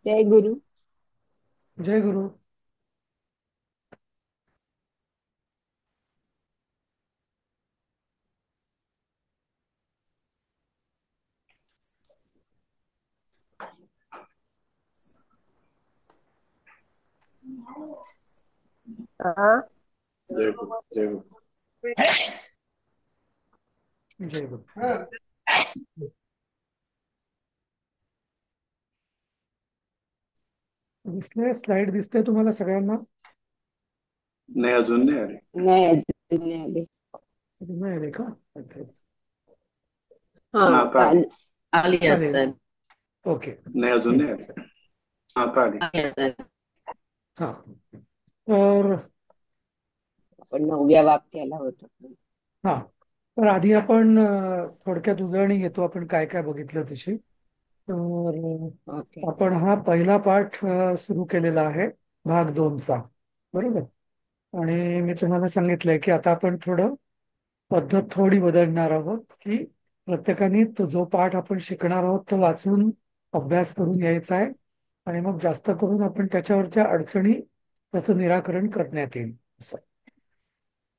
जय गुरु. जय गुरु. हाँ. जय गुरु जय गुरु. जय गुरु. दिसले स्लाइड दिसते तुम्हाला सगळ्यांना? नाही, अजून नाही आले. नहीं अजून नहीं आली. नाही आले का? ओके. हा, हाँ आता आली. आली चालेल. आता. ओके. नाही, अजून नाही ठीक आले. आहे. हा, आता आली. आली आता. हा. तर आपण 9व्या वाक्याला होतो. हा तर आधी आपण थोडक्यात उजळणी घेतो आपण काय काय बघितलं तशी. तर ओके. आपण हा पहिला पाठ सुरू केलेला आहे, भाग 2चा. बरोबर. आणि मी तुम्हाला सांगितलंय की आता आपण पद्धत थोडी बदलणार आहोत, की प्रत्येकाने तो जो पाठ आपण शिकणार आहोत तो वाचून अभ्यास करून यायचा आहे. आणि मग जास्त करून आपण त्याच्यावरच्या अडचणी त्याचं निराकरण करण्यात येईल असं.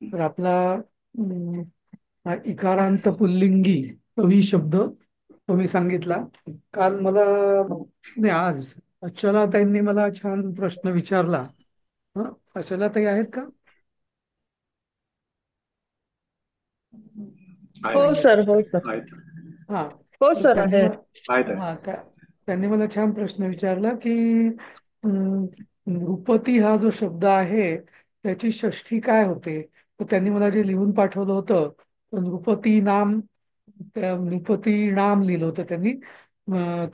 तर आपला हा इकारांत पुल्लिंगी कवी शब्द तो मी सांगितला काल. मला नाही, आज अचलाताईंनी मला छान प्रश्न विचारला. हा, अचलाताई आहेत का? हो आहेत सर, हो सर. आहेत हा. हो तर सर, त्यांनी आहे. आहेत आहेत. हा त्यांनी मला छान प्रश्न विचारला की अं, नृपती हा जो शब्द आहे त्याची षष्ठी काय होते. तर त्यांनी मला जे लिहून पाठवलं होतं, तर नृपती नाम, त्या नृपती नाम लिहिलं होतं त्यांनी.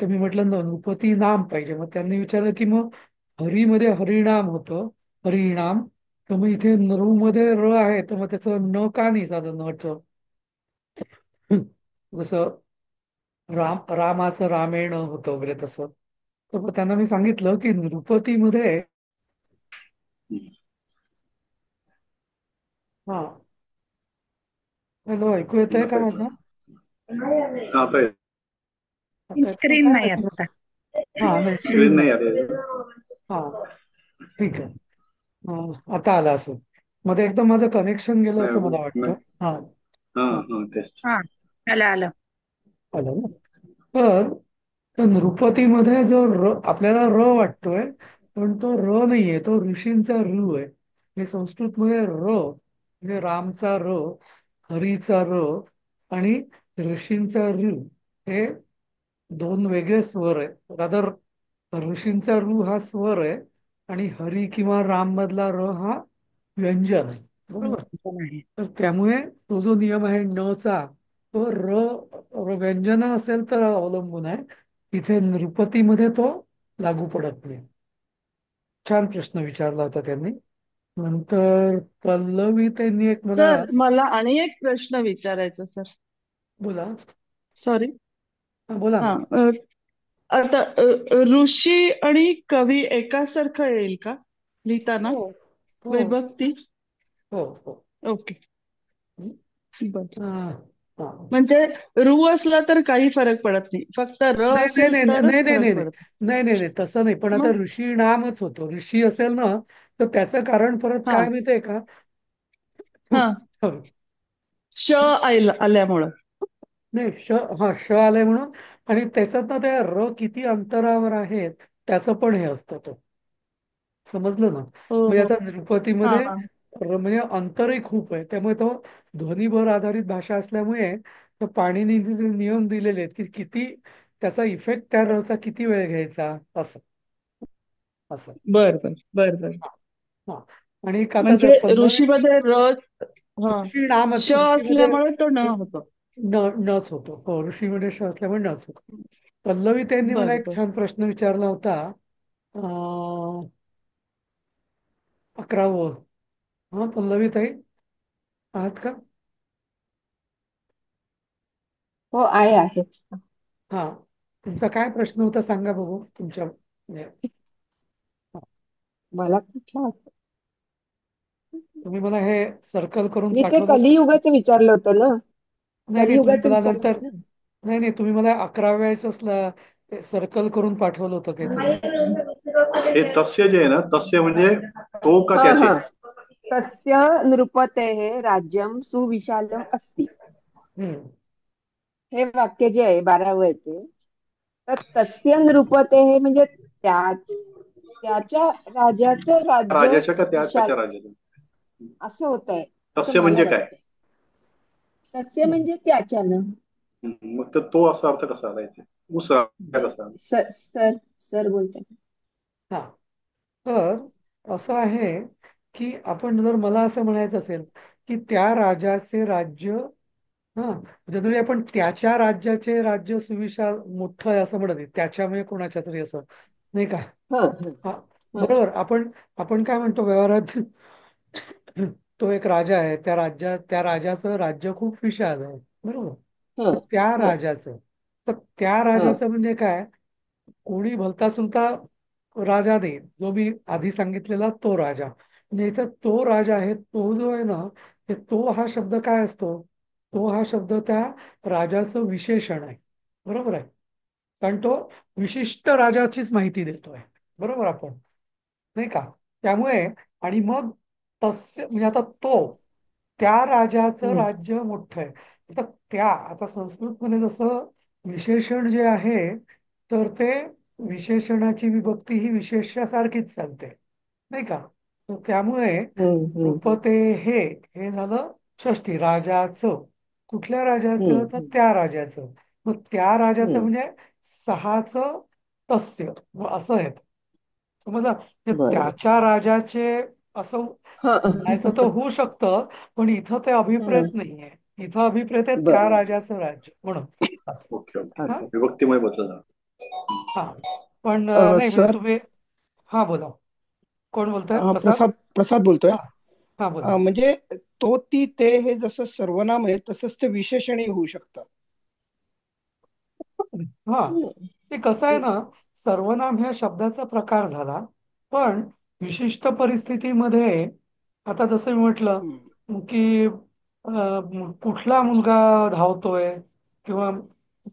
तर मी म्हटलं नृपती नाम पाहिजे. मग त्यांनी विचारलं की मग हरीमध्ये हरिनाम होतं, हरिनाम. तर मग इथे नृ मध्ये र आहे, तर मग त्याचं न का नाही झालं नच? जसं रामाचं रामेण होतं वगैरे तसं. तर मग त्यांना मी सांगितलं की नृपतीमध्ये हा. हॅलो, ऐकू येत आहे का आता माझं? येतो. हा, आता येतो. आता येतं ना? स्क्रीन काय नाही माहिती. आता. हा, नाही स्क्रीन स्क्रीन नाही नाही. आले. हा, ठीक आहे. आता आलं असं. मध्ये एकदम माझं कनेक्शन गेलं नाही असं हो, मला वाटतं. नाही. हा. हा हा, हा, तेच. हा, आलं आलं. आलं ना. तर तर नृपतीमध्ये जो र आपल्याला र वाटतोय, पण तो र नाहीये, तो ऋषींचा ऋ आहे. हे संस्कृतमध्ये र म्हणजे रामचा र, हरीचा र आणि ऋषींचा ऋ हे दोन वेगळे स्वर आहेत. रादर ऋषींचा ऋ हा स्वर आहे आणि हरी किंवा राम मधला र हा व्यंजन आहे. बरोबर. पण आहे. तर त्यामुळे तो जो नियम आहे न चा, तो व्यंजन असेल तर अवलंबून आहे. इथे नृपतीमध्ये तो लागू पडत नाही. छान प्रश्न विचारला होता त्यांनी. नंतर पल्लवी त्यांनी एक मला. सर मला आणि एक प्रश्न विचारायचा सर. बोला. सॉरी. हा, बोला हा. ना. आता ऋषी आणि कवी एकासारखं येईल का लिहिताना? हो हो विभक्ती. हो हो. ओके. बर. हा, हा. म्हणजे रू असला तर काही फरक पडत नाही, फक्त र नाही नाही असेल नाही नाही तरच नाही फरक नाही नाही पडतो. नाही नाही नाही, तसं नाही. पण आता मग. ऋषी नामच होतो. ऋषी असेल ना, तर त्याचं कारण परत हा काय माहितीये का? हा. हं. श आल्यामुळं. नाही, हा श आलंय म्हणून. आणि त्याच्यात ना त्या र किती अंतरावर आहेत त्याचं पण हे असतं तो. समजलं ना? हो म्हणजे हो. आता हा नृपतीमध्ये हा. म्हणजे अंतरही खूप आहे. त्यामुळे तो ध्वनीभर आधारित भाषा असल्यामुळे तो पाणिनी नियम दिलेले आहेत की किती त्याचा इफेक्ट त्या रचा किती वेळ घ्यायचा असं. असं. बर बर बर बर. हा. हा. आणि आता त्या म्हणजे पल्लवी ऋषीमध्ये र. हा. ऋषी नामच श ऋषीमध्ये असल्यामुळे तो न होतो. नच होतो. हो, ऋषीमध्ये श असल्यामुळे नच होतो. पल्लवी त्यांनी मला बर एक बर. छान प्रश्न विचारला होता. अं, 11वं. हा, पल्लवी ताई आहात का? हो, आहे. हा, तुमचा काय प्रश्न होता सांगा बघू तुमच्या म्हणजे, हा, मला कुठला तुम्ही मला हे सर्कल करून मी ते पाठवलं. कलियुगाचं विचारलं होतं ना. नाही नाही, तुम्ही कलियुगाचं मला विचारलं नंतर. होतं ना. नाही नाही, तुम्ही मला 11व्याच असला सर्कल करून पाठवलं होतं काहीतरी. हे तस्य जे आहे ना, तस्य म्हणजे तो का हा त्याचे. हा. तस्य नृपतेः राज्यं सुविशालम अस्ति. हम्म. हे वाक्य जे आहे 12व येते, तर तस्य नृपतेः म्हणजे त्याच्या राजाचं राज्य राजाच्या का विशाल त्याच्या राजाच्या. असं होत आहे, असं तस्य मला म्हणजे काय. वाटतंय. तस्य हम्म. म्हणजे त्याच्यानं. मग तर तो असा अर्थ कसा आला इथे. ऊस राजा कसा. सर सर सर बोलताय. हा, तर असं आहे की आपण जर मला असं म्हणायचं असेल की त्या राजाचे राज्य, हा, जनरली आपण त्याच्या राज्याचे राज्य सुविशाल मोठं आहे असं म्हणत नाही. त्याच्या म्हणजे कोणाच्या तरी असं, नाही का. हा हा हा, हा बरोबर. आपण आपण काय म्हणतो व्यवहारात, तो एक राजा आहे, त्या राजाचं राज्य खूप विशाल आहे, बरोबर. हा तर त्या हा राजाचं, तर त्या हा राजाचं म्हणजे काय, कोणी भलता सुलता राजा नाही, जो मी आधी सांगितलेला तो राजा. म्हणजे इथं तो राजा आहे, तो जो आहे ना, हे तो हा शब्द काय असतो, तो हा शब्द त्या राजाचं विशेषण आहे, बरोबर आहे. कारण तो विशिष्ट राजाचीच माहिती देतोय, बरोबर आपण, नाही का. त्यामुळे, आणि मग तस्य म्हणजे आता तो त्या राजाचं हम्म राज्य मोठं आहे. आता संस्कृतमध्ये जसं विशेषण जे आहे, तर ते विशेषणाची विभक्ती ही विशेष्यासारखीच चालते, नाही का. तर त्यामुळे हम्म नृपते हे हे झालं षष्ठी, राजाचं. कुठल्या राजाचं, तर हम्म त्या राजाचं. मग त्या राजाचं हम्म म्हणजे सहाचं तस्य, व असं आहे. समजा, हे बरोबर. त्याच्या राजाचे असं हा म्हणायचं तर होऊ शकतं, पण इथं ते हा अभिप्रेत नाहीये. इथं अभिप्रेत आहे त्या बरोबर. राजाचं राज्य म्हणून, असं. Okay okay. हा, ओके. विभक्तीमुळे बदल झाला. हा. पण नाही म्हणजे सर, तुम्ही, हा बोला. कोण बोलतोय, प्रसाद? प्रसाद प्रसाद बोलतोय. हा, हा बोला. म्हणजे तो, ती, ते हे जसं सर्वनाम आहे तसंच ते विशेषणही होऊ शकतं. हा, हम्म ते कसं आहे ना, सर्वनाम ह्या शब्दाचा प्रकार झाला, पण विशिष्ट परिस्थितीमध्ये, आता जसं मी म्हटलं हम्म. की कुठला मुलगा धावतोय, किंवा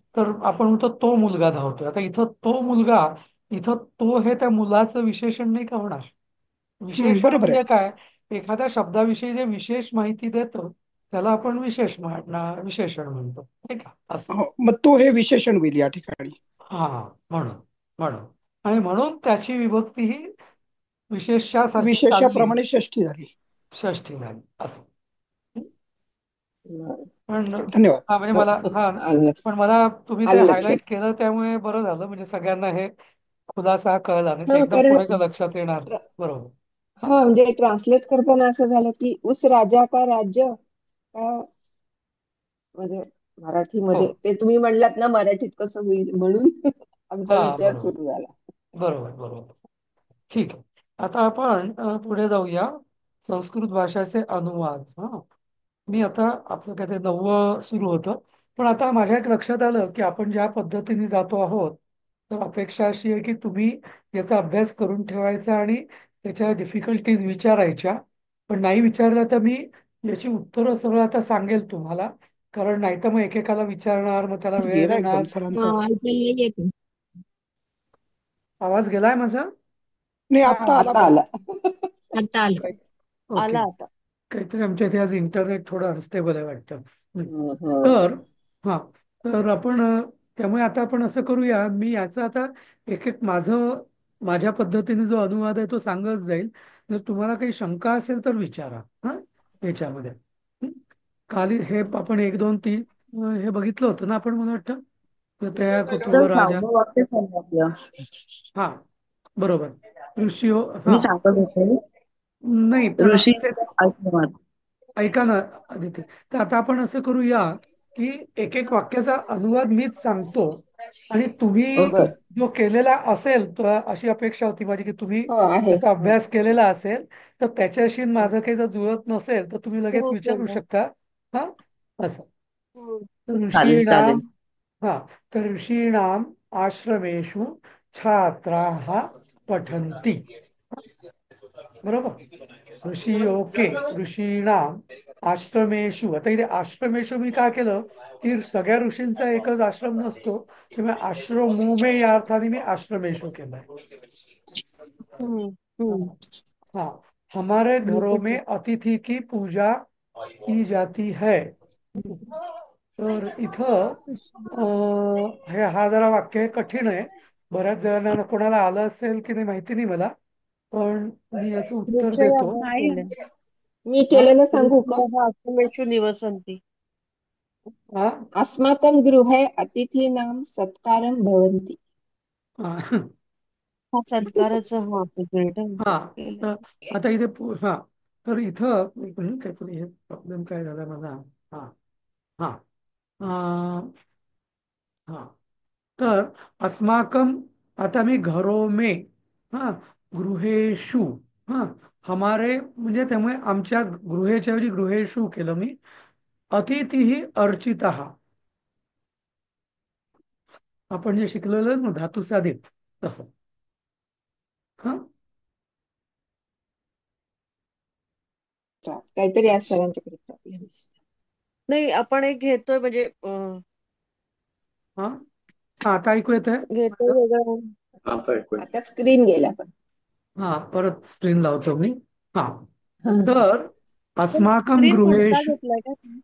तर आपण म्हणतो तो मुलगा धावतोय. आता इथं तो मुलगा, इथं तो हे त्या मुलाचं विशेषण नाही का होणार. विशेषण बरोबर आहे. म्हणजे काय, एखाद्या शब्दाविषयी जे विशेष माहिती देतो त्याला आपण विशेषण म्हणतो, नाही का, असं. हो, मग तो हे विशेषण होईल या ठिकाणी. हा, म्हणून म्हणून आणि म्हणून त्याची विभक्ती ही विशेषासारखी चालली, विशेषाप्रमाणे षष्ठी झाली. षष्ठी झाली, असं. बरं. पण ठीक आहे, धन्यवाद. हा, म्हणजे हो, मला, हो. हा, आलं पण मला तुम्ही ते आलं लक्षात. हायलाईट केलं त्यामुळे बरं झालं, म्हणजे सगळ्यांना हे खुलासा कळला, नाही तर हा एकदम कारण कोणाच्या लक्षात येणार नाही. बरोबर. हा, हा म्हणजे ट्रान्सलेट करताना असं झालं की उस राजा का राज्य का, म्हणजे हो, मराठीमध्ये ते तुम्ही म्हणलात ना, मराठीत कसं होईल म्हणून आमचा हा, विचार बरोबर, सुरू झाला. बरोबर, बरोबर. ठीक आहे. आता आपण पुढे जाऊया. संस्कृत भाषाचे अनुवाद. हा, मी आता आपलं काय ते 9वं सुरू होतं, पण आता माझ्या एक लक्षात आलं की आपण ज्या पद्धतीने जातो आहोत, तर अपेक्षा अशी आहे की तुम्ही याचा अभ्यास करून ठेवायचा आणि त्याच्या डिफिकल्टीज विचारायच्या. पण नाही विचारल्या तर मी याची उत्तरं सगळं आता सांगेल तुम्हाला, कारण नाही तर मग एकेकाला विचारणार, मग त्याला आवाज वेळ गेला एकदम देणार. सरांचा. ऐकायला येते. आवाज गेलाय माझा? नाही, हा आत्ता आला आता परत. आला. आता आलं. ओके. आला आता. काहीतरी आमच्या इथे आज इंटरनेट थोडं अनस्टेबल आहे वाटतं. हं. तर हा, तर आपण त्यामुळे आता आपण असं करूया, मी याचं आता एक एक माझ्या पद्धतीने जो अनुवाद आहे तो सांगत जाईल. जर तुम्हाला काही शंका असेल तर विचारा, हा, याच्यामध्ये. हं? खाली हे आपण 1, 2, 3 हे बघितलं होतं ना आपण, मला वाटतं. तर त्या सर कुतुब राजा, 6वं वाक्य सांगा आपलं. हा, बरोबर. ऋषियो, मी हा, सांगत होते. नाही पण ऋषी तेच, आशीर्वाद. ऐका ना आदिती. तर आता आपण असं करूया की एक एक वाक्याचा अनुवाद मीच सांगतो, आणि तुम्ही ओके. बर. जो केलेला असेल, तर अशी अपेक्षा होती माझी की तुम्ही हो आहे. त्याचा हो. अभ्यास केलेला असेल, तर त्याच्याशी माझं काही जर जुळत नसेल तर तुम्ही लगेच हो विचारू केलं. शकता. हा, असं. तर चालेल चालेल. ऋषीणाम, हा, तर ऋषीणाम आश्रमेषु छात्राः पठन्ति, बरोबर. ऋषी, ओके. ऋषीणाम आश्रमेषु. आता इथे आश्रमेषु मी का केलं की सगळ्या ऋषींचा एकच आश्रम नसतो, त्यामुळे आश्रमोमे या अर्थाने मी आश्रमेषु केलाय. हम्म, हम्म. हाँ, हमारे मी घरों पण में अतिथी की पूजा की जाती है. तर इथं हा जरा वाक्य कठीण आहे. बऱ्याच जणांना कोणाला आलं असेल की नाही माहिती नाही मला, पण मी याचं उत्तर देतो. नाही मी केलेलं सांगू का? आश्रमेषु निवसन्ति. हा अस्माकं गृहे अतिथीनां सत्कारं भवन्ति. हा हा सत्काराचं हा ग्रेट हा तर आता इथे हा तर इथं एक मिनिट काहीतरी हे प्रॉब्लेम काय झाला माझा. हा हा अं, हा तर अस्माकम, आता मी घरो में, हा गृहेषु, हा हमारे म्हणजे त्यामुळे आमच्या गृहेच्या ऐवजी गृहेषु केलं मी. अतिथी अर्चिता, आपण जे शिकलेलं ना धातू साधित तसं. हा काहीतरी आज सरांच्याकडे प्रॉब्लेम. नाही आपण एक घेतोय म्हणजे हा हा, आता ऐकू येत आहे. घेतोय वेगळं. आता ऐकू येतं. आता स्क्रीन गेला पण. हा परत स्क्रीन लावतो मी. हा हा. तर अस्माकम स्क्रीन पुढचा गृहेषु, घेतलाय का तुम्ही?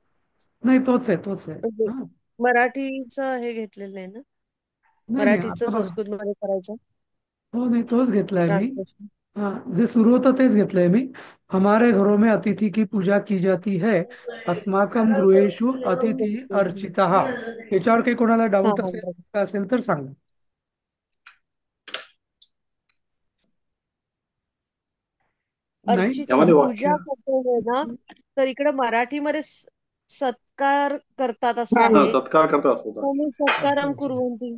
नाही तोच आहे तोच आहे. म्हणजे हा मराठीचं हे घेतलेलं आहे ना, नाही नाही, मराठीचं आता बघ. संस्कृत मध्ये करायचं हो नाही, तोच घेतलाय मी. ट्रान्सलेशन. हाँ, जे सुरू होतं तेच घेतलंय मी. हमारे घरों में अतिथि की पूजा की जाती है, अस्माकम गृहेषु अतिथि अर्चिता. याच्यावर काही कोणाला हा डाऊट हा असेल बरोबर. असेल तर सांगा. नाही अर्चित यामध्ये पूजा वाक्य. करतो ना, तर इकडे मराठीमध्ये सत्कार करतात असं हा हा आहे. सत्कार करता असतो. मी अच्छा सत्कारम अच्छा. कुर्वन्ति.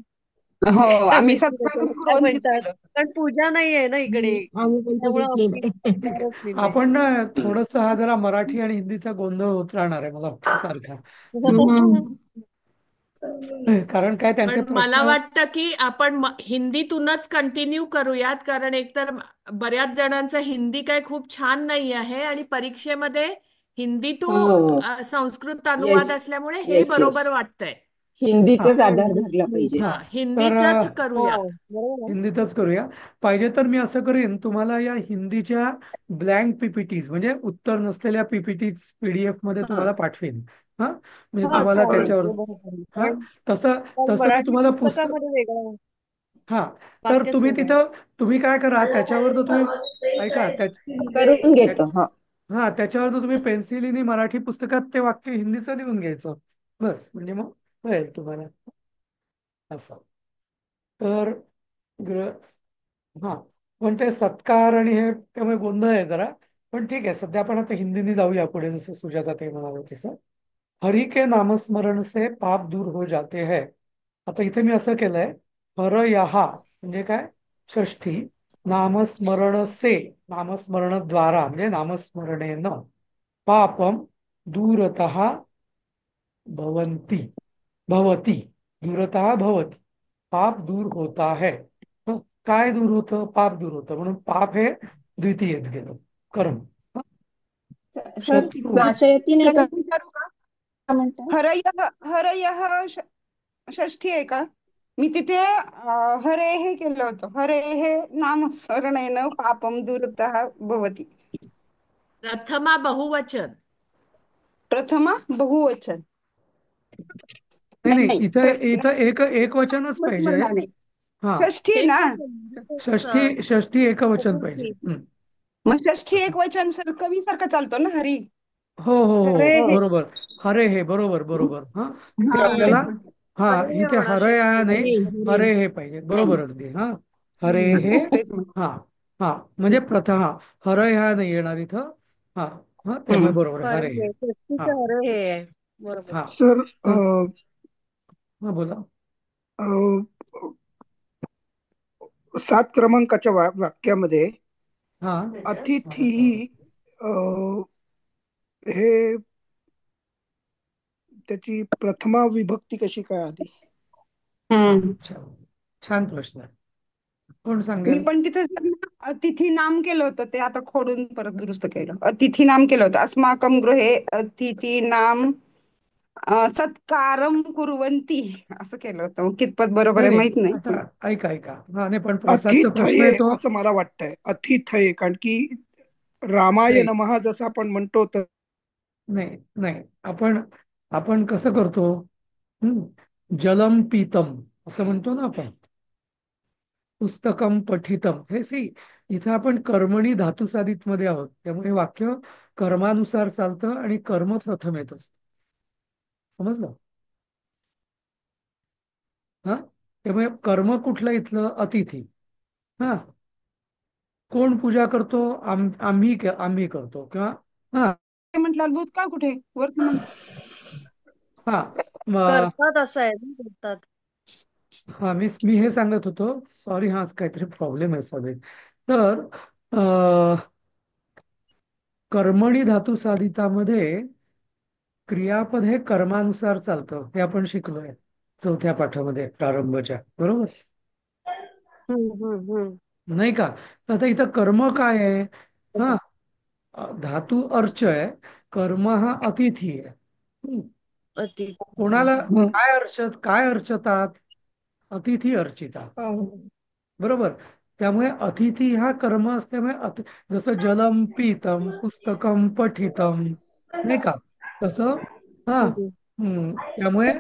हो काय आम्ही माहिती सत्कार त्याच्याला काय करून म्हणतात, केलं. पण पूजा नाहीये ना इकडे, आम्ही पण त्यामुळे तसंच आम्ही लिहिलंय. ठीक आहे, सत्कारच लिहिलंय. आपण ना थोडस हा जरा मराठी आणि हिंदीचा गोंधळ होत राहणार आहे मला वाटतं सारखा. हम्म. कारण काय त्यांचे पण मला प्रश्न. वाटतं की आपण हिंदीतूनच कंटिन्यू करूयात, कारण एकतर बऱ्याच जणांचं हिंदी काय खूप छान नाही आहे आणि परीक्षेमध्ये हिंदी टू हो. संस्कृत येस अनुवाद असल्यामुळे हे येस बरोबर येस. वाटतंय. हा हिंदीतच आधार हम्म, धरला हम्म. पाहिजे. हा हा, तर हिंदीतच हो करूयात. बरोबर आहे. हिंदीतच करूया. पाहिजे तर मी असं करीन, तुम्हाला या हिंदीच्या ब्लँक पीपीटीज म्हणजे उत्तर नसलेल्या पीपीटीज पीडीएफ मध्ये हा तुम्हाला पाठवेन. हा म्हणजे हा तुम्हाला चालेल, त्याच्यावर ते बरोबर आहे. हा कारण तसं कारण तसं मी मराठी तुम्हाला पुस्तक. पुस्तकामध्ये वेगळं आहे, हा तर वाक्यच तुम्ही वेगळं आहे. तिथं तुम्ही काय करा त्याच्यावर तर तुम्ही ऐका करून त्या- घेतो. हा. हा त्याच्यावर तर तुम्ही पेन्सिलीने मराठी पुस्तकात ते वाक्य हिंदीचं लिहून घ्यायचं. बस म्हणजे मग कळेल तुम्हाला असं. तर ग्र हा पण ते सत्कार आणि हे त्यामुळे गोंधळ आहे जरा. पण ठीक आहे, सध्या आपण आता हिंदीने जाऊया पुढे, जसं सुजाता ते म्हणाले तसं. हरि के नामस्मरण से पाप दूर हो जाते हैं. आता इथे मी असं केलंय, हर यहा म्हणजे काय, षष्ठी. नामस्मरण से, नामस्मरणद्वारा म्हणजे नामस्मरणेन पापम दूरतः भवन्ति, भवती, दूरतः भवती, पाप दूर होता है. हं, काय दूर होतं, पाप दूर होतं, म्हणून पाप हे द्वितीयेत गेलं कर्म. हं, सर शत्रू. शयती नाही सर का एक विचारू का? म्हणतात? हरयः षष्ठी आहे का? मी तिथे हरे हे केलं होतं. हरे हे नामस्मरणेन पापम दूरतः भवति. प्रथमा बहुवचन. प्रथमा बहुवचन. नाही नाही नाही, नाही इथं इथं एक वचनच पाहिजे. नामस्मरणाने हा षष्ठी तेच ना. म्हणते. षष्ठी एकवचन पाहिजे. चतुर्थी. मग षष्ठी एक वचन सर कवी सारखं चालतो ना हरी. हो हो हरे हो हे. बरोबर. हरे हे बरोबर बरोबर. हा हा इथे आपल्याला तेच म्हणते. हा हरे हे इथे म्हणा हरे षष्ठी. नाही, हरे हरे. हरे हे पाहिजे बरोबर अगदी. हा हरे हे. तेच म्हणते. हा हा म्हणजे प्रथा हा हर ह्या नाही येणार इथं. हा हा त्यामुळे बरोबर आहे, हरे हरे हे. हे हा षष्टीचं हरे हे आहे. बरोबर. हा सर तर हा बोला. सात क्रमांकाच्या वाक्यामध्ये हा अतिथी हे त्याची प्रथमा विभक्ती कशी काय आली? हा छान छान प्रश्न आहे. कोण मी सांगेल? पण तिथे अतिथी नाम केलं होतं ते आता खोडून परत दुरुस्त केलं. अतिथी नाम केलं होतं. अस्माकं गृहे अतिथी नाम सत्कारम कुर्वन्ती असं केलं होतं. मग कितपत बरोबर नाही आहे नाही, माहित नाही. आता ऐका ऐका, हा नाही पण प्रसादचा प्रश्न अतिथये येतो. असं मला वाटतंय, अतिथये, कारण की रामाय नाही नमः जसं आपण म्हणतो तर नाही नाही, आपण आपण कसं करतो, जलम पीतम असं म्हणतो ना आपण, पुस्तकम पठितम, हे सी, इथं आपण कर्मणी धातुसाधित मध्ये आहोत, त्यामुळे वाक्य कर्मानुसार चालतं आणि कर्म प्रथम येत असतं. समजलं? हा, त्यामुळे कर्म कुठलं इथलं, अतिथी. हा, कोण पूजा करतो, आम्ही करतो किंवा हा. ते म्हटलं भूतकाळ कुठे वरती म्हटलं. हा म- करतात असं आहे ना, करतात. हा मी हे सांगत होतो, सॉरी, हा काहीतरी प्रॉब्लेम आहे सगळे. तर अ, कर्मणी धातू साधितामध्ये क्रियापद हे कर्मानुसार चालतं, हे आपण शिकलोय चौथ्या पाठामध्ये प्रारंभच्या, बरोबर? हम्म. नाही का? तर आता इथं कर्म काय आहे? हा, धातू अर्च आहे, कर्म हा अतिथी आहे. अति. कोणाला हं, काय अर्चतात? अतिथी अर्चितात. पाहुणे. बरोबर. त्यामुळे अतिथी हा कर्म असल्यामुळे जसं जलम पीतम पुस्तकम पठितम, नाही का? तसं हा, हम्म. त्यामुळे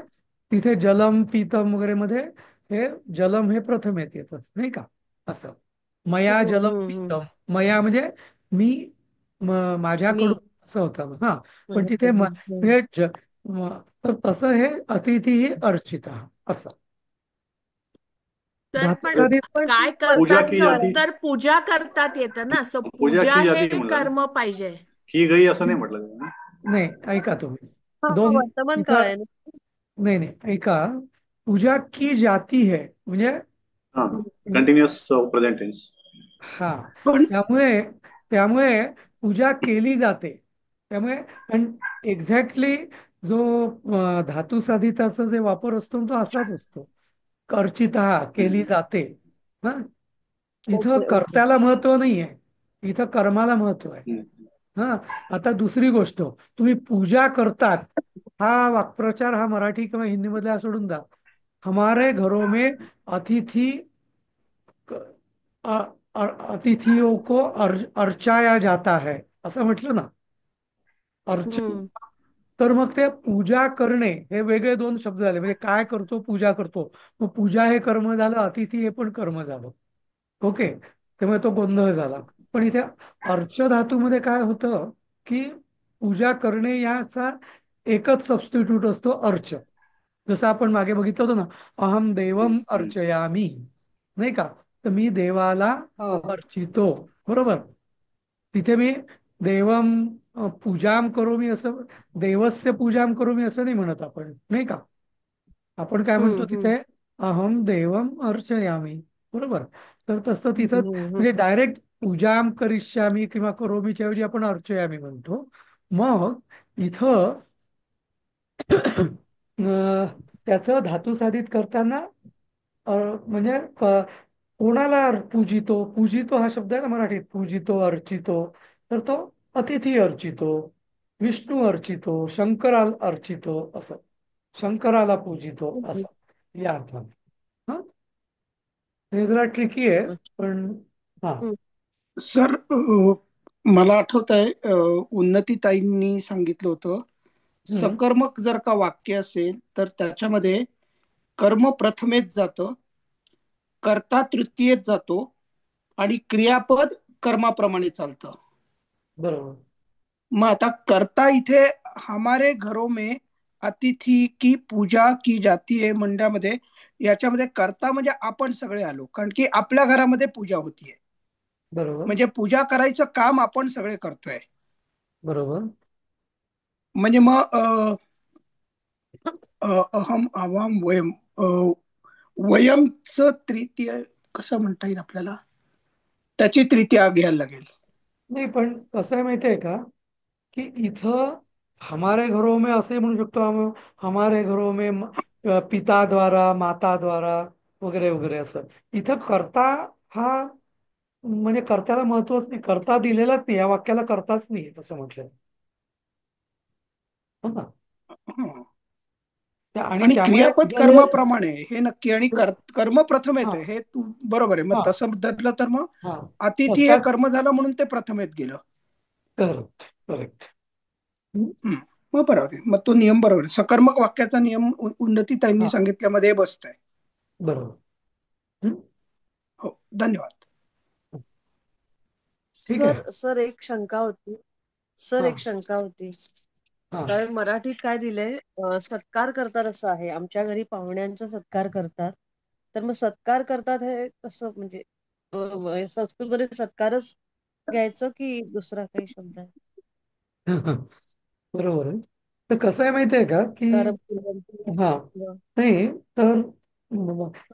तिथे जलम पीतम वगैरे मध्ये हे जलम हे प्रथम येतं, नाही का? असं मया जलम हम्म. पीतम, मया म्हणजे मी, मी. माझ्याकडून असं होतं, हा. पण तिथे हम्म. म्हणजे तर तसं हे अतिथी ही अर्चिता असं. तर पण धातुसाधित पण काय पूजा की करतातचं जाती, उत्तर पूजा करतात येतं ना, सो पूजा पूजा की हे जाती म्हणलं ना, कर्म पाहिजे. की गई असं नाही म्हटलं त्यांनी. नाही, ऐका तुम्ही, हा, दोन वर्तमान काळ इथं, आहे ना. नाही नाही, ऐका, पूजा की जाती है म्हणजे, हा, हम्म. Continuous present tense. हा, पण त्यामुळे त्यामुळे पूजा केली जाते. त्यामुळे एक्झॅक्टली जो धातू साधिताचा जे वापर असतो तो असाच असतो, अर्चिता केली जाते. हा, इथं ओके. कर्त्याला महत्व नाहीये, इथं कर्माला महत्व आहे. हा, आता दुसरी गोष्ट, तुम्ही पूजा करतात, हा वाक्प्रचार हा मराठी किंवा हिंदी मधला सोडून द्या. हमारे घरों में अतिथी अतिथियों को अर्चाया जाता है असं म्हटलं ना, अर्च, हम्म. तर मग ते पूजा करणे हे वेगळे दोन शब्द झाले. म्हणजे काय करतो, पूजा करतो, मग पूजा हे कर्म झालं, अतिथी हे पण कर्म झालं. ओके, त्यामुळे तो गोंधळ झाला. पण इथे अर्च धातूमध्ये काय होतं की पूजा करणे याचा एकच सबस्टिट्यूट असतो, अर्च. जसं आपण मागे बघितलं होतं ना, अहम देवम अर्चयामी, नाही का? तर मी देवाला हो. अर्चितो, बरोबर. तिथे मी देवम पूजाम करोमी असं, देवस्य पूजाम करोमी असं नाही म्हणत आपण, नाही का? आपण काय म्हणतो हम्म. तिथे, अहम देवम अर्चयामी, बरोबर. तर तसं तिथं हम्म. म्हणजे डायरेक्ट पूजाम करिष्यामी किंवा करोमीच्या ऐवजी आपण अर्चयामी म्हणतो. मग इथं त्याचं धातू साधित करताना म्हणजे कोणाला पूजितो, पूजितो हा शब्द आहे ना मराठीत, पूजितो अर्चितो, तर तो अतिथी अर्चितो, विष्णू अर्चितो, शंकराला अर्चितो, असं शंकराला पूजितो हम्म. असं या अर्थाने. हा, हे जरा ट्रिकी आहे, पण हा. सर, मला आठवत आहे, उन्नतीताईंनी सांगितलं होतं, हम्म, सकर्मक जर का वाक्य असेल तर त्याच्यामध्ये कर्म प्रथमेत जातं, कर्ता तृतीयेत जातो आणि क्रियापद कर्माप्रमाणे चालतं. बरोबर. मग आता कर्ता इथे हमारे घरों में अतिथी की पूजा की जाती है मंडळामध्ये, याच्यामध्ये कर्ता म्हणजे आपण सगळे आलो, कारण की आपल्या घरामध्ये पूजा होतीये, बरोबर. म्हणजे पूजा करायचं काम आपण सगळे करतोय. बरोबर. म्हणजे मग अहम आवाम वयम, वयमचं तृतीय कसं म्हणता येईल आपल्याला, त्याची तृतीया घ्यायला लागेल. नाही, पण कसं आहे माहिती आहे का, की इथं हमारे घरों में असे म्हणू शकतो, हमारे घरों में पिता द्वारा, माता द्वारा वगैरे वगैरे असं. इथं कर्ता हा म्हणजे कर्त्याला महत्वच नाही, कर्ता दिलेलाच नाही, या वाक्याला कर्ताच नाही तसं म्हटलं. हो ना. हं. आणि आणि त्यामुळे क्रियापद जने कर्माप्रमाणे हे नक्की, आणि कर्म प्रथम हा येतं हे तू बरोबर आहे. मग हा तसं धरलं तर मग हा अतिथी हे सत्कार. कर्म झालं म्हणून ते प्रथम येत गेलं. Correct correct. हं. मग बरोबर आहे. मग तो नियम बरोबर आहे. सकर्मक वाक्याचा नियम उन्नती ताईंनी हा सांगितल्यामध्ये बसतंय. बरोबर. हं? हो, धन्यवाद. ठीक आहे. सर एक शंका होती. सर हा एक शंका होती. हा कारण मराठीत काय दिलंय, सत्कार करतात असं आहे. आमच्या घरी पाहुण्यांचा सत्कार करतात. तर मग सत्कार करतात हे कसं, म्हणजे संस्कृतमध्ये सत्कारच घ्यायचं की दुसरा काही शब्द आहे? बरोबर आहे. तर कसं आहे माहिती आहे का की कारण हा नाही तर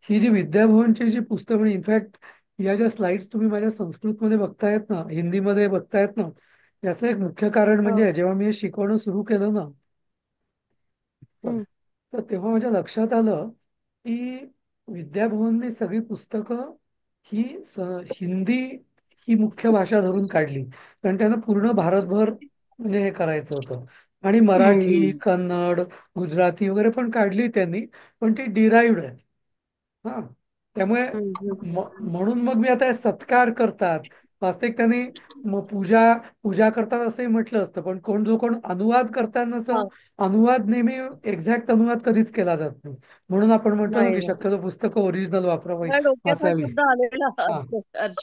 ही जी विद्याभवनची जी पुस्तकं, इनफॅक्ट या ज्या स्लाइड्स तुम्ही माझ्या संस्कृतमध्ये बघतायत ना, हिंदीमध्ये बघतायत ना, याचं एक मुख्य कारण हो. म्हणजे जेव्हा मी हे शिकवणं सुरू केलं ना, हम्म, तर तेव्हा माझ्या लक्षात आलं की विद्याभवनने सगळी पुस्तकं ही हिंदी ही मुख्य भाषा धरून काढली, कारण त्यांना पूर्ण भारतभर म्हणजे हे करायचं होतं. आणि मराठी, हं. कन्नड, गुजराती वगैरे पण काढली त्यांनी, पण ती डिराईव्ड आहे. हा त्यामुळे हम्म, हम्म, म्हणून मग मी आता हे सत्कार करतात, वास्तविक त्यांनी मग पूजा पूजा करतात असंही म्हटलं असतं, पण जो कोण अनुवाद करतानाचा हा, अनुवाद नेहमी एक्झॅक्ट अनुवाद कधीच केला जात नाही. म्हणून आपण म्हणतो ना नाही की नाही. शक्यतो पुस्तकं ओरिजिनल वापरावी, माझ्या डोक्यात हा वाचावी. शब्द आलेला हा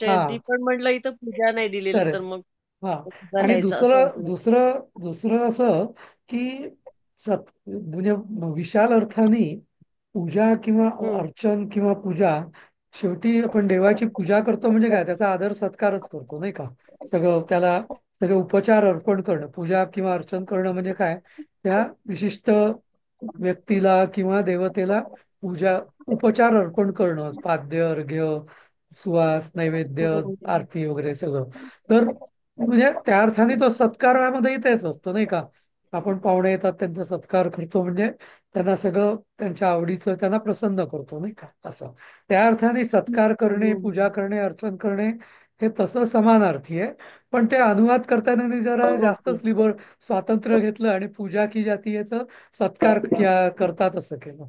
हा अर्चयंती, पण म्हटलं इथं पूजा नाही दिलेली, तर करेक्ट. मग हा पूजा आणि लिहायचं असं दुसरं वाटलं. दुसरं दुसरं असं की म्हणजे विशाल अर्थाने पूजा किंवा हम्म, अर्चन किंवा पूजा, शेवटी आपण देवाची पूजा करतो म्हणजे काय, त्याचा आदर सत्कारच करतो नाही का. सगळं त्याला सगळे उपचार अर्पण करणं, पूजा किंवा अर्चन करणं म्हणजे काय, त्या विशिष्ट व्यक्तीला किंवा देवतेला पूजा उपचार अर्पण करणं, पाद्य अर्घ्य सुवास नैवेद्य हम्म. आरती वगैरे सगळं. तर म्हणजे त्या अर्थाने तो सत्कारामध्येही तेच असतं नाही का. आपण पाहुणे येतात त्यांचा सत्कार करतो म्हणजे त्यांना सगळं त्यांच्या आवडीचं त्यांना प्रसन्न करतो नाही का, असं. त्या अर्थाने सत्कार करणे, पूजा करणे, अर्चन करणे हे तसं समानार्थी आहे. पण ते अनुवाद करताना मी जरा ओके. जास्तच स्वातंत्र्य घेतलं आणि पूजा की जाती याचं सत्कार करतात असं केलं.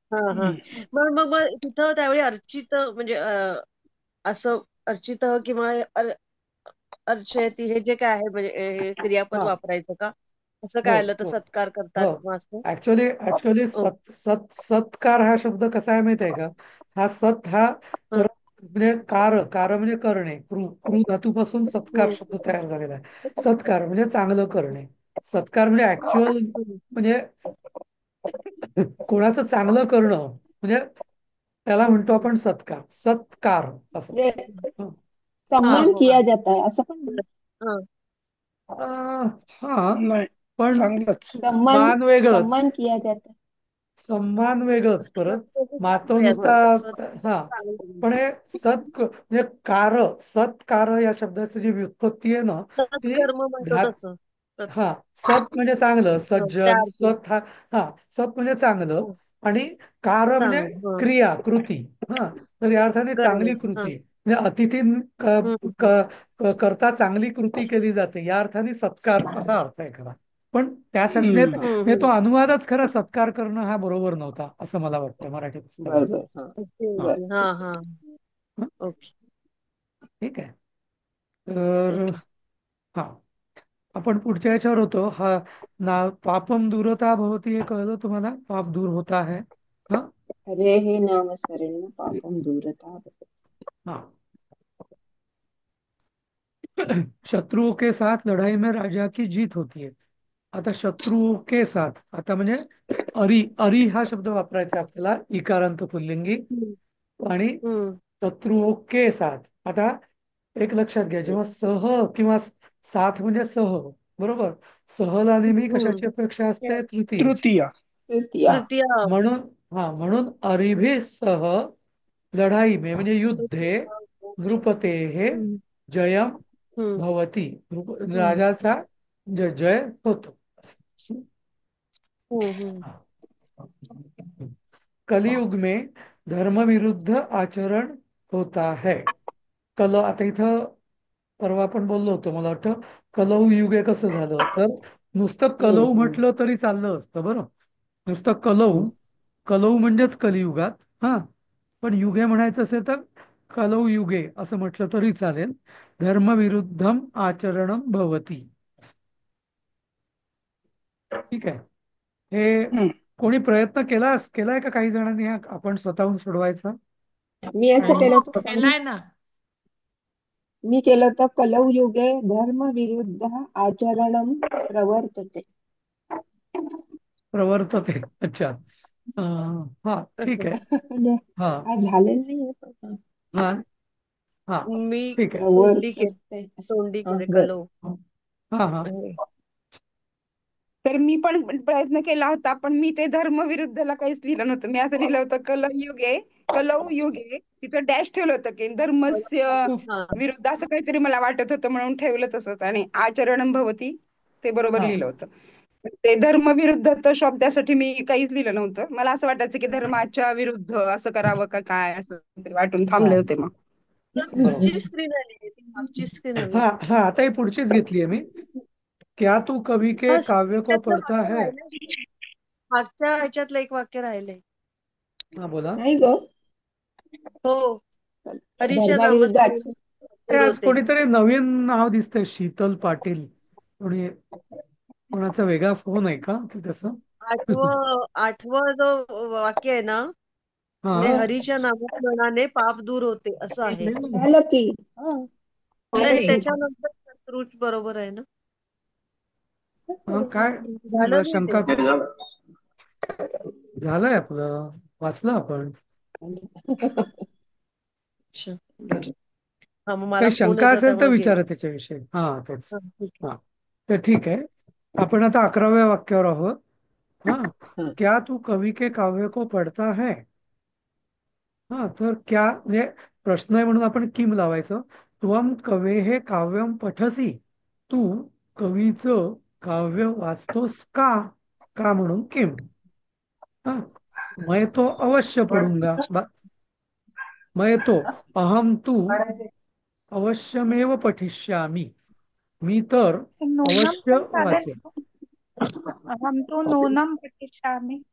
हा हा. हं. मग तिथं त्यावेळी अर्चित म्हणजे असं अर्चित किंवा अर्चयती हे जे काय आहे, म्हणजे हे क्रियापद हा वापरायचं का? असं हो काय आलं तर हो सत्कार करतात हो. किंवा असं? ऍक्च्युअली ओ. सत्कार हा शब्द कसा आहे माहिती आहे का. हा सत हा हं, म्हणजे कार म्हणजे करणे, क्रू धातूपासून सत्कार हं, शब्द तयार झालेला आहे. सत्कार म्हणजे चांगलं करणे. सत्कार म्हणजे ऍक्च्युअल हं. म्हणजे कोणाचं चांगलं करणं म्हणजे त्याला हं, म्हणतो आपण सत्कार, सत्कार असं. म्हणजे हं. हा सम्मान हो. किया जाता है असं पण म्हणू. हा. हा नाही, पण चांगलंच. सम्मान मान वेगळंच, सम्मान किया जाता है. सन्मान वेगळंच परत. तो नुसता चांगलं असं हा चांगलं. पण हे म्हणजे सत्कार या शब्दाची जी व्युत्पत्ती आहे ना, ती सत्कर्म म्हणतो धा तसं. हा सत म्हणजे चांगलं, त्या सज्जन, अर्थी. हा सत म्हणजे चांगलं. हं, आणि कार म्हणजे चांगलं. हं. क्रिया, कृती. हा तर या अर्थाने चांगली करण्याचं. हा. कृती म्हणजे अतिथी हं, करता चांगली कृती केली जाते, या अर्थाने सत्कार असा अर्थ आहे खरा. पण त्या संज्ञेत हं. हं, म्हणजे तो हं. अनुवादच खरा सत्कार करणं हा बरोबर नव्हता असं मला वाटतं मराठी बर पुस्तकाचा. बर हा ओके हा बर ओके. हा हा. हा, ओके ठीक आहे. तर ओके. हा आपण पुढच्या याच्यावर होतो. हा पापम दूरता भवती, हे कळलं तुम्हाला, पाप दूर होता है. हा हरे हे नाम स्मरण पापम दूरता. हा शत्रुओं के साथ लढाई में राजा की जीत होती है. आता शत्रुओं के साथ, आता म्हणजे अरी हा शब्द वापरायचा आपल्याला, इकारांत पुल्लिंगी. हं, आणि हं, शत्रुओं के साथ, आता एक लक्षात घ्या, जेव्हा सह किंवा साथ म्हणजे सह, बरोबर. सहला नेहमी हं. कशाची अपेक्षा असते, तृतीयेची. तृतीया. तृतीया. हा तृतीया. म्हणून अरिभे सह लढाई में म्हणजे युद्धे नृपते हे हं, जयम हं, भवती, हं, राजाचा जय होतो. हं, हं. कलियुग में धर्म विरुद्ध आचरण होता है. आता इथं परवा आपण बोललो होतो, मला वाटतं कलऊ युगे कसं झालं, तर नुसतं कलऊ हम्म. म्हटलं तरी चाललं असतं बरं. नुसतं कलऊ, कलऊ म्हणजेच कलियुगात. हा, पण युगे म्हणायचं असेल तर कलऊ युगे असं म्हटलं तरी चालेल. धर्मविरुद्धम आचरणम भवती. ठीक आहे. हे हम्म. कोणी प्रयत्न केलाय का काही जणांनी हा आपण स्वतःहून सोडवायचा? मी असं आणि केलं होतं सांगू? केलाय ना. मी केलं होतं कलौ युगे धर्म विरुद्ध आचरणम प्रवर्तते. प्रवर्तते. अच्छा. हा, ठीक आहे. म्हणजे हा काय झालेलं नाहीये पण हा हा, मी ठीक आहे. प्रवर्तते असं. तोंडी हा, केले बर. कलो. हा हा तर मी पण प्रयत्न केला होता, पण मी ते धर्मविरुद्धला काहीच लिहिलं नव्हतं. मी असं लिहिलं होतं कलौ युगे तिथं डॅश ठेवलं होतं की धर्मस्य हा विरुद्ध असं काहीतरी मला वाटत होतं म्हणून ठेवलं तसंच, आणि आचरणम भवती ते बरोबर हा लिहिलं होतं. ते धर्मविरुद्ध शब्दासाठी मी काहीच लिहिलं नव्हतं. मला असं वाटायचं की धर्माच्या विरुद्ध असं करावं का काय, असं तरी वाटून हा, थांबले होते मग. तर बरोबर. पुढची स्क्रीन आली, ती मागची स्क्रीन हवी. हा हा, आता ही पुढचीच घेतलीये मी. क्या तू कवी के हा काव्य को त्यातलं पढ़ता वाक्य है. राहिलंय. मागच्या ह्याच्यातलं एक वाक्य राहिलंय. हा, बोला. नाही ग, हो, हरीच्या धर्माविरुद्ध नामस्मरण ते दूर आज होते. कोणीतरी नवीन नाव दिसतंय, शीतल पाटील. कोणी, कोणाचा वेगळा फोन आहे का की कसं? आठवं जो वाक्य आहे ना, हा ने हा, हरीच्या नामस्मरणाने पाप दूर होते असं आहे. झालं की. हा, नाही झालंय. त्याच्यानंतर रुच बरोबर आहे ना. हा, काय नाही, झालं मला नाही ते. शंका. हे झालं. झालंय आपलं, वाचलं आपण. अच्छा, बरं. हा मग मला काही फोन शंका येतो असेल तर त्यामुळे विचारा गेले. त्याच्याविषयी. हा, तेच. हा, ठीक आहे. हा, तर ठीक आहे. आपण आता 11व्या वाक्यावर आहोत. हा, हा. क्या तू कवी के काव्य को पढ़ता है. हा, तर क्या म्हणजे प्रश्न आहे म्हणून आपण किम लावायचं. त्वम कवेः काव्यम पठसी. तू कवीचं काव्य वाचतोस का. का म्हणून किम. हा, मैं तो अवश्य पढूंगा. मैं तो, अहम तू अवश्यमेव पठिष्यामी. मी तर नूनम अवश्य पण चालेल वाचेन. का? अहम तो नूनम पठिष्यामि.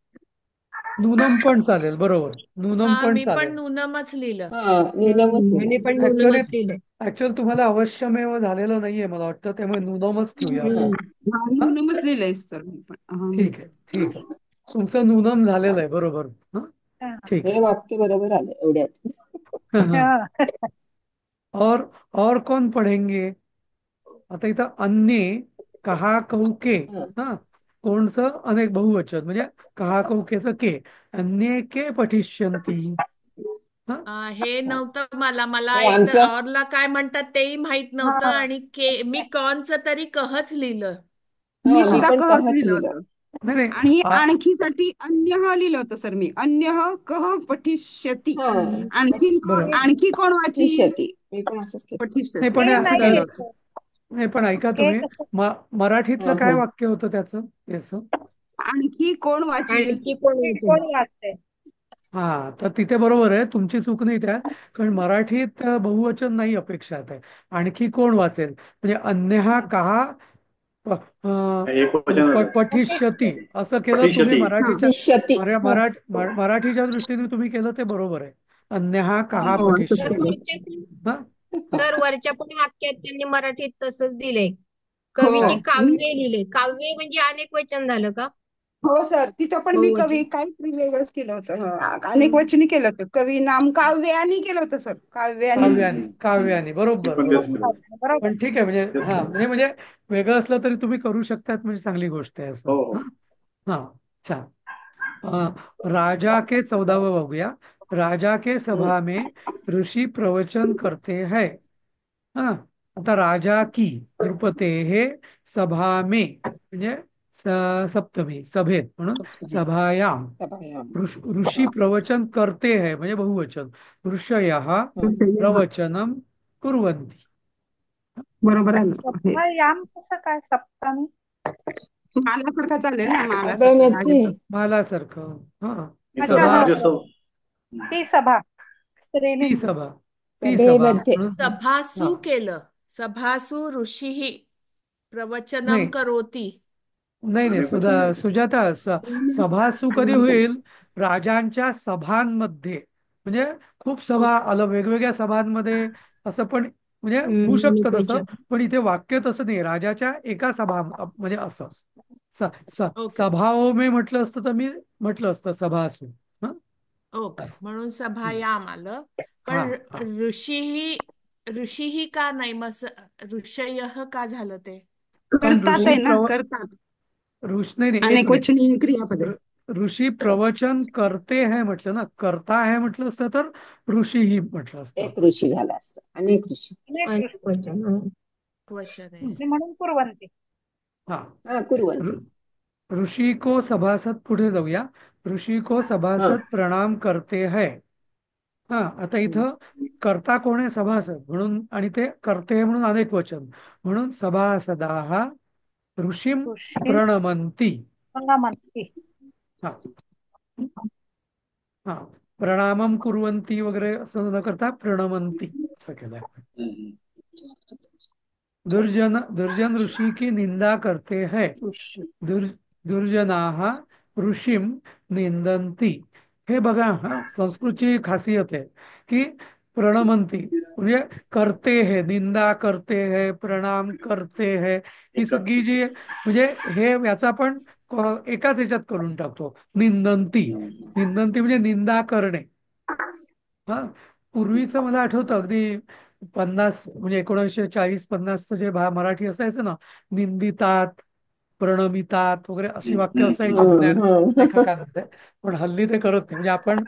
नूनम पण चालेल, बरोबर. नूनम हा, पण मी पण चालेल. नूनमच लिहिलं. हा, नियमच मी लिहिलं. पण ऍक्च्युली नूनमच लिहिलंय. ऍक्च्युअली तुम्हाला अवश्यमेव झालेलं नाहीये मला वाटतं, त्यामुळे नूनमच ठेवूया हा. आपण. हा, हा, म्हणूनच लिहिलंय सर मी पण. ठीक आहे, ठीक आहे. तुमचं नूनम झालेलं आहे, बरोबर. हा, हा. ठीक हे वाक्य बरोबर आलं एवढ्यात. आहे. हा. और कौन पढ़ेंगे. आता इथं अन्ये, कहा कौके. हा. हा, कोणचं अनेक बहुवचन म्हणजे कहा कौकेचं के. अन्ये के पठिष्यन्ति. हा, हे हा. नव्हतं मला मला हे एकतर आमचं ऑरला काय म्हणतात तेही माहित नव्हतं, हा. आणि मी कॉनचं तरी कहच लिहिलं. मी हा, मी सुद्धा पण कहच कहच लिहिलं लिहिलं. होतं. नाही नाही. आणि आणखीसाठी अन्यः लिहिलं होतं सर मी. अन्यः कह पठिष्यती. हा, बरं. आणखी कोण वाचील. पठिष्यति. मी पण असंच केलं. नाही, पठिष्यती पण ते असं असं नाही काय. लिहिलं होतं. लिहिलं. नाही, पण ऐका ते तुम्ही. कसं मराठीतलं हा, काय हा. वाक्य होतं त्याचं याचं. आणखी कोण वाचील. आणखी कोण ते वाचेल. कोण वाचते. हा, तर तिथे बरोबर आहे, तुमची चूक नाही त्यात. कारण मराठीत बहुवचन नाही अपेक्षात आहे. आणखी कोण वाचेल म्हणजे अन्यहा कहा एक वचन पठिष्यती असं केलं तुम्ही पठिष्यति. मराठीच्या. पठिष्यति. हा. मराठीच्या दृष्टीने तुम्ही केलं ते बरोबर आहे. अन्यहा कहा हो, असंच सर केलं. पठिष्यती. वरच्या हा, हा. सर वरच्या पण वाक्यात त्यांनी मराठीत तसंच दिलंय. हो. कवीची काव्ये लिहिले. काव्य म्हणजे अनेक वचन झालं का. हो सर, तिथं पण मी बहुवचन. कवी काहीतरी वेगळंच केलं होतं. अनेक हम्म. वचनी केलं होतं. कवी नाम काव्यानी केलं होतं सर. काव्यानी. काव्याने मी बरोबर पण तेच बरोबर. केलं. बरोबर. पण ठीक आहे, म्हणजे तेच हा, केलं. म्हणजे वेगळं असलं तरी तुम्ही करू शकतात, म्हणजे चांगली गोष्ट आहे असं. हो हा हो. हा, छान. राजा के 14वें बघूया. राजा के हम्म. सभा में ऋषि प्रवचन करते हैं. हा, आता राजा की नृपते हे सभा में म्हणजे सप्तमी सभेत म्हणून सभायाम. सभायाम. ऋषी प्रवचन करते है म्हणजे बहुवचन. ऋषयः हा. प्रवचनम कुर्वन्ति. बरोबर आहे. सप्ता याम कसं काय सप्तमी. मालासारखा चालेल ना, मालासारखा अभ्यामेत्री. राजाचा. मालासारखं. हा, इथं अच्छा सभा. हा. राजसभ ती सभा ती स्त्रीलिंग. सभा. ती सभा सभेमध्ये म्हणून हा सभासू केलं. सभासू ऋषीही प्रवचनम नाही करोती. नाही नाही अनेकवचन आहे. सुजाता सभासू कधी होईल? राजांच्या सभांमध्ये, म्हणजे खूप सभा ओके. आलं वेगवेगळ्या सभांमध्ये, असं पण म्हणजे होऊ शकतं तसं. पण इथे वाक्य तसं नाही, राजाच्या एका सभा म्हणजे असं स, स, ओके. सभाओ में म्हटलं असतं तर मी म्हटलं असतं सभासू. हं? ओके, असं. म्हणून हं. सभायाम आलं. हा पण हा ऋषीही ऋषीही का नाही, मग ऋषयः का झालं ते? कारण करतात आहे ना, करतात. नाही नाही, एक अनेक मिनिट. वचनीय क्रियापद आहे. ऋषी प्रवचन करते है म्हटलं ना, करता है म्हटलं असतं तर ऋषी ही म्हटलं असतं. एक ऋषी झाला असतं, अनेक ऋषी. अनेक वचन. हं. वचन आहे. हं. म्हणून कुर्वन्ते. हा हा कुर्वन्ती. ऋषि को सभासद, पुढे जाऊया. ऋषि को हा सभासद प्रणाम करते है. हा आता इथं कर्ता कोण आहे? सभासद म्हणून, आणि ते करते है म्हणून अनेक वचन, म्हणून सभासदाः ऋषीं ऋषी प्रणमन्ति. म्हणते. हा हा प्रणामम कुर्वन्ति वगैरे असं न करता प्रणमन्ति असं केलंय. हम्म. दुर्जन ऋषि की निंदा करते हैं. ऋषी. दुर दुर्जनाः ऋषीम निंदन्ति. हे बघा, हा संस्कृतची खासियत आहे की प्रणमंती म्हणजे करते है, निंदा करते है, प्रणाम करते है, ही एकाच. सगळी जी म्हणजे हे याचा आपण एकाच ह्याच्यात करून टाकतो. निंदंती, निंदंती म्हणजे निंदा करणे. हा पूर्वीचं मला आठवतं अगदी 50 म्हणजे 1940-50चं जे मराठी असायचं ना, निंदितात, प्रणमितात वगैरे अशी वाक्य असायची जुन्या हम्म. लेखकांमध्ये. पण हल्ली ते करत नाही, म्हणजे आपण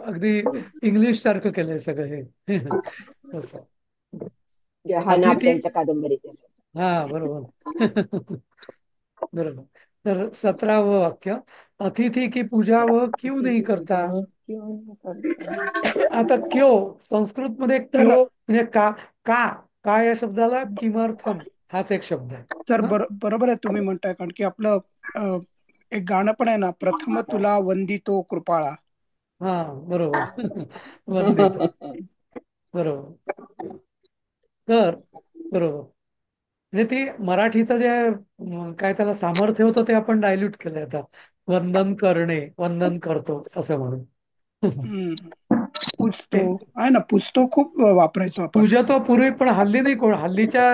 अगदी इंग्लिश सारखं केलंय सगळं हे. तसं हा अतिथी, त्यांच्या कादंबरीत आहे. हा बरोबर. बरोबर. तर 17वं वाक्य, अतिथी की पूजा व क्यों अतिथी नहीं की करता. पूजा व क्यों नहीं करता. आता क्यो, संस्कृत मध्ये तर क्यो म्हणजे का. का का या शब्दाला किमर्थम हाच एक शब्द आहे. तर हं? बरोबर आहे तुम्ही म्हणताय, कारण की आपलं अ, एक गाणं पण आहे ना, प्रथम तुला वंदितो कृपाळा. हा बरोबर. वंदित, बरोबर. तर बरोबर, म्हणजे ती मराठीचं जे काय त्याला सामर्थ्य होतं ते आपण डायल्यूट केलंय आता. वंदन करणे, वंदन करतो असं म्हणून. हम्म. पुजतो ते आहे ना, पुजतो खूप वापरायचो आपण. पूजतो पूर्वी, पण हल्ली नाही. कोण हल्लीच्या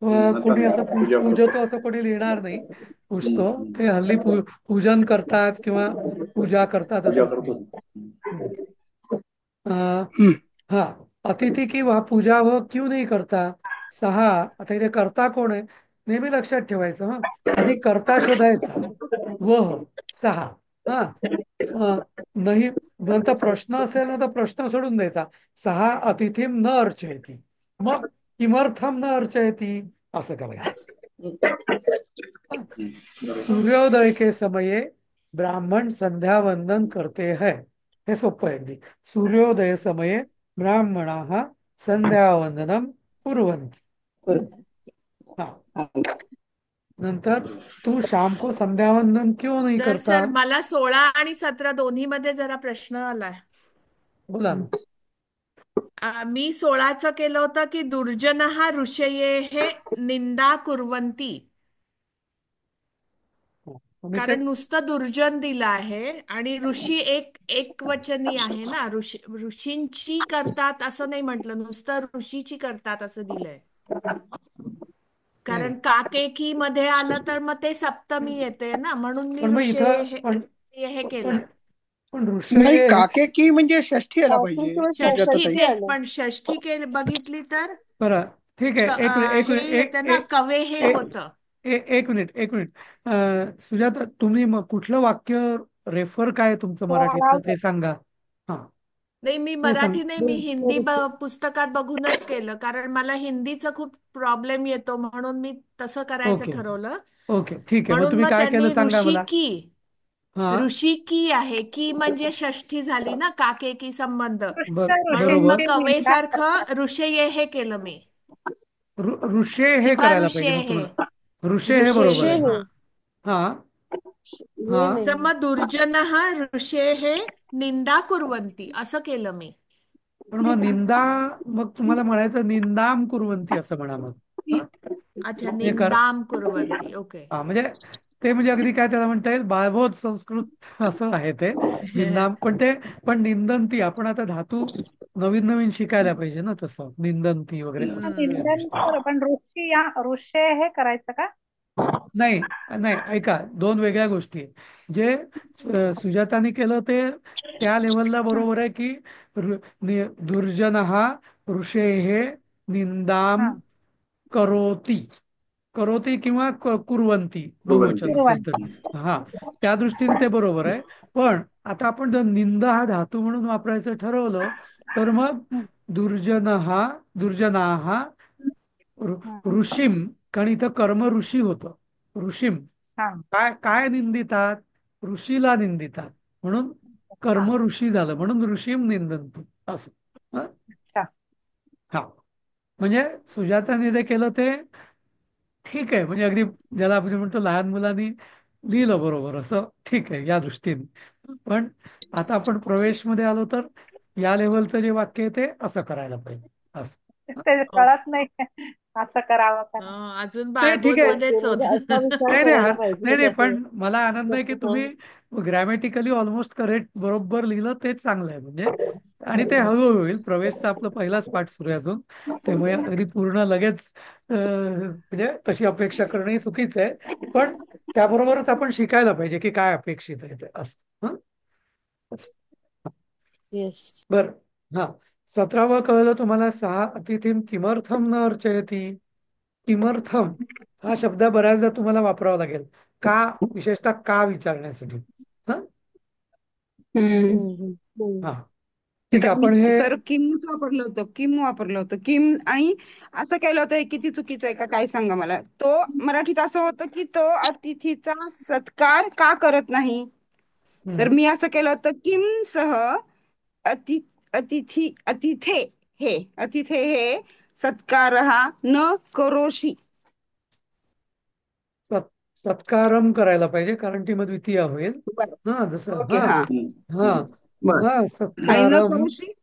आता कोणी असं नाही, पूजा करतो. पूजतो असं कोणी लिहिणार नाही. पुजतो हम्म. ते हल्ली पूजन करतात किंवा पूजा करतात पूजा असंच करतो. नाही. अं, हम्म. हा अतिथी की वह पूजा वह क्यों नहीं करता. सहा, आता इथे करता कोण आहे नेहमी लक्षात ठेवायचं. हा आधी करता शोधायचा, वह सहा. हा नाही, नंतर प्रश्न असेल ना तर प्रश्न सोडून द्यायचा. सहा अतिथीम न अर्चयती, मग किमर्थम न अर्चयती असं करायचं. हा. बरोबर. सूर्योदय के समये ब्राह्मण संध्या वंदन करते हैं. हे सोपं आहे अगदी. सूर्योदय समये ब्राह्मणाः संध्या वंदनम कुर्वन्ति. हा नंतर, तू शाम को संध्या वंदन क्यों नहीं तर करता. सर, मला 16 आणि 17 दोन्ही मध्ये जरा प्रश्न आलाय. बोला ना. मी 16चं केलं होतं की दुर्जन हा ऋषये हे निंदा कुर्वंती. मी कारण तेच, नुसतं दुर्जन दिलं आहे आणि ऋषी एक एक वचनी आहे ना. ऋषींची करतात असं नाही म्हटलं, नुसतं ऋषीची करतात असं दिलंय. नाही कारण काकेकी मध्ये आलं तर मग ते सप्तमी येते ना, म्हणून मी पण मग ऋषे इथं हे पण केलं. पण नाही, ऋषये हे काके की म्हणजे षष्ठी यायला काकी पाहिजे किंवा षष्ठी सुजाताताई. षष्ठी तेच, आलं. पण षष्ठी बघितली तर बरं ठीक आहे. एक मिनिट, एक हे मिनिट, येतं ना, कवे हे एक होतं. एक मिनिट, एक मिनिट. सुजाता, तुम्ही मग कुठलं वाक्य रेफर काय तुमचं मराठीतलं ते सांगा. हा नाही, मी ते सांग. मराठी नाही, मी हिंदी पुस्तकात बघूनच केलं, कारण मला हिंदीचा खूप प्रॉब्लेम येतो, म्हणून मी तसं करायचं ओके ठरवलं. ओके ठीक आहे. मग म्हणून तुम्ही मग काय केलं त्यांनी सांगा मला. हा ऋषी की आहे, की म्हणजे षष्ठी झाली ना, काके की संबंध. कृष्ण म्हणून मग बरोबर. ऋषींची कवे निंदा सारखं ऋषये हे केलं मी, ऋषे हे किंवा करायला पाहिजे ऋषे मग हे तुम्हाला. ऋषे हे ऋषे बरोबर हे. आहे. ऋषेने हा, हा हा ऋषेने मग दुर्जन ऋषे हे निंदा कुर्वंती असं केलं मी. पण मग निंदा, मग तुम्हाला म्हणायचं निंदाम कुर्वन्ती असं म्हणा मग. हा? अच्छा, हे कर. निंदाम कुर्वन्ती. ओके. हा म्हणजे ते म्हणजे अगदी काय त्याला म्हणता येईल बाळबोध संस्कृत असं आहे ते निंदाम. पण निंदंती आपण आता धातू नवीन नवीन शिकायला पाहिजे ना, तसं निंदंती वगैरे असं सगळ्या निंदन गोष्टी. बरोबर, पण ऋष्य हे करायचं का? नाही नाही, ऐका, दोन वेगळ्या गोष्टी आहेत. जे सुजाताने केलं ते त्या लेवलला हं, बरोबर आहे की दुर्जन हा ऋषेहे निंदाम हं. करोती, करोती किंवा कुर्वंती बहुवचन कुर्वन्ति असेल तर. कुर्वन्ति. हा, त्या दृष्टीने ते बरोबर आहे. पण आता आपण जर निंद हा धातू म्हणून वापरायचं ठरवलं तर मग हं, दुर्जना हा हं. ऋषीम, कारण इथं कर्म ऋषी होतं. ऋषीम हा काय काय निंदितात, ऋषीला निंदितात, म्हणून हा कर्म ऋषी झालं, म्हणून ऋषीम निंदंती असं. हं? अच्छा. हा, म्हणजे सुजाताने जे केलं ते ठीक आहे, म्हणजे अगदी ज्याला आपण म्हणतो लहान मुलांनी लिहिलं बरोबर असं, ठीक आहे या दृष्टीने. पण आता आपण प्रवेशमध्ये आलो तर या लेवलचं जे वाक्य आहे ते असं करायला पाहिजे असं. ते कळत नाही असं करावं का नाही. अजून नाही ठीक बाळबोध आहे. मध्येच म्हणजे होत. असा विचार नाही नाही करायला पाहिजे नाही नाही, तसं. पण मला आनंद आहे की तुम्ही ग्रॅमॅटिकली ऑलमोस्ट करेक्ट बरोबर लिहिलं, तेच चांगलं आहे म्हणजे. आणि ते हळूहळू होईल. प्रवेशचा आपला पहिलाच पाठ सुरू आहे अजून, त्यामुळे अगदी पूर्ण लगेच म्हणजे तशी अपेक्षा करणंही चुकीचं आहे. पण त्याबरोबरच आपण शिकायला पाहिजे की काय अपेक्षित आहे ते असं. हं? येस. बर. हा, 17वं कळलं तुम्हाला. सहा अतिथीम किमर्थम न अर्चयती. किमर्थम हा शब्द बऱ्याचदा तुम्हाला वापरावा लागेल, का, विशेषतः का विचारण्यासाठी. हा हम्म. हा ठीक आहे. आता मी आपण हे सर किमच वापरलं होतं किम, आणि असं केलं होतं. हे किती चुकीचं आहे का काय सांगा मला. तो मराठीत असं होतं की तो अतिथीचा सत्कार का करत नाही. तर हम्म, मी असं केलं होतं किम सह अति अतिथे हे सत्कार न करोशी. सत् सत्कारम करायला पाहिजे, कारण ती मग द्वितीया होईल. बरं. हा जसं ओके. हा. हा बर. हा आणि न सत्कारम. करोशी.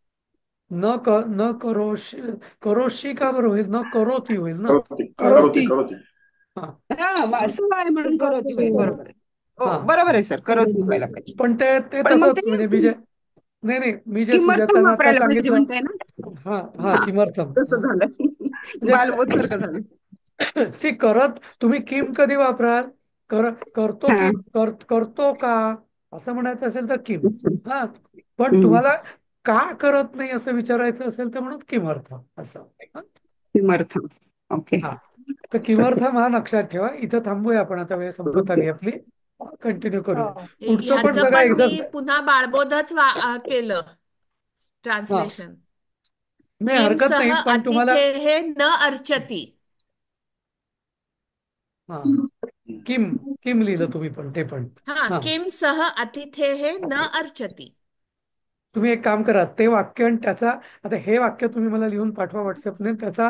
न करोशी, करोशी का बरं होईल, न करोती होईल ना. करोति करोति करोती. करोति हा हा, सवाय म्हणून करोती होईल. बरोबर आहे. हा हो, बरोबर आहे सर, करोती व्हायला पाहिजे. पण ते ते पण मग तसंच ते म्हणजे मी जे, नाही नाही, मी जे किमर्थम सुजाताना आता वापरायला पाहिजे सांगितलं. म्हणताय ना. हा हा हा, किमर्थम. तसं झालं. म्हणजे बालबोध सारखं झालं. सी करत, तुम्ही किम कधी वापराल, करतो हा. की करतो का असं म्हणायचं असेल तर किम. अच्छा. हा, पण हम्म. तुम्हाला का करत नाही असं विचारायचं असेल तर म्हणून किमर्थम असं. हा किमर्थम. ओके. हा. तर किमर्थम हा लक्षात ठेवा. इथं थांबूया आपण, आता वेळ संपत ओके. आली आपली. कंटिन्यू करूया. हो. पुढचं पण ह्याचं बघा पण एक्झाम. मी पुन्हा बाळबोधच केलं हा, ट्रान्सलेशन. नाही किम हरकत सह नाही, पण तुम्हाला अतिथेः न अर्चति. हा किम, किम लिहिलं तुम्ही पण ते पण. हा, हा, किम सह अतिथेः न अर्चति. तुम्ही एक काम करा, ते वाक्य आणि त्याचा, आता हे वाक्य तुम्ही मला लिहून पाठवा व्हॉट्सअपने, त्याचा